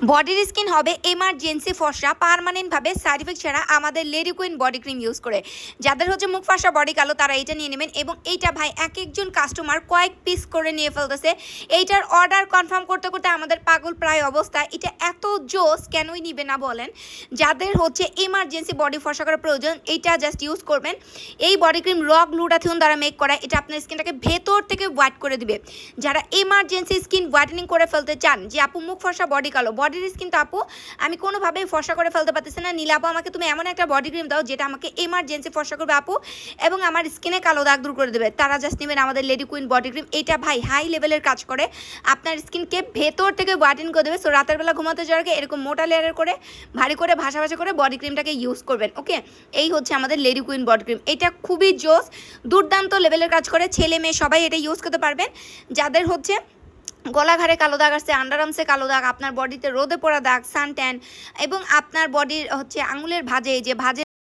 বডির স্কিন হবে এমার্জেন্সি ফর্সা পার্মানেন্টভাবে সাইড ইফেক্ট ছাড়া আমাদের lady queen body cream use করে। যাদের হচ্ছে মুখ ফর্সা বডি কালো তারা এটা নিয়ে নেবেন। এবং এইটা ভাই এক একজন কাস্টমার কয়েক পিস করে নিয়ে ফেলতেছে। এইটার অর্ডার কনফার্ম করতে করতে আমাদের পাগল প্রায় অবস্থা। এটা এত জোস কেনই নিবে না বলেন? যাদের হচ্ছে এমার্জেন্সি বডি ফর্সা করার প্রয়োজন এইটা জাস্ট ইউজ করবেন। এই বডি ক্রিম র গ্লুটাথিয়ন দ্বারা মেক করা, এটা আপনার স্কিনটাকে ভেতর থেকে হোয়াইট করে দিবে। যারা এমার্জেন্সি স্কিন হোয়াইটেনিং করে ফেলতে চান, যে আপু মুখ ফর্সা বডি কালো, বডির স্কিন তো আপু আমি কোনোভাবেই ফর্সা করে ফেলতে পারতেছি না, নীলা আপু আমাকে তুমি এমন একটা বডি ক্রিম দাও যেটা আমাকে এমার্জেন্সি ফর্সা করবে আপু এবং আমার স্কিনে কালো দাগ দূর করে দেবে, তারা জাস্ট নেবেন আমাদের লেডি কুইন বডি ক্রিম। এটা ভাই হাই লেভেলের কাজ করে, আপনার স্কিনকে ভেতর থেকে হোয়াইটেন করে দেবে। সো রাতের বেলা ঘুমাতে যাওয়ার আগে এরকম মোটা লেয়ারের করে ভারী করে ভাসা ভাসা করে বডি ক্রিমটাকে ইউজ করবেন। ওকে, এই হচ্ছে আমাদের লেডি কুইন বডি ক্রিম। এটা খুবই জোস, দুর্দান্ত লেভেলের কাজ করে, ছেলে মেয়ে সবাই এটা ইউজ করতে পারবেন। যাদের হচ্ছে গলা ঘাড়ে কালো দাগ আসছে, আন্ডারআর্মসে কালো দাগ, আপনার বডিতে রোদে পড়া দাগ, সান ট্যান এবং আপনার বডির হচ্ছে আঙুলের ভাঁজে, যে ভাঁজে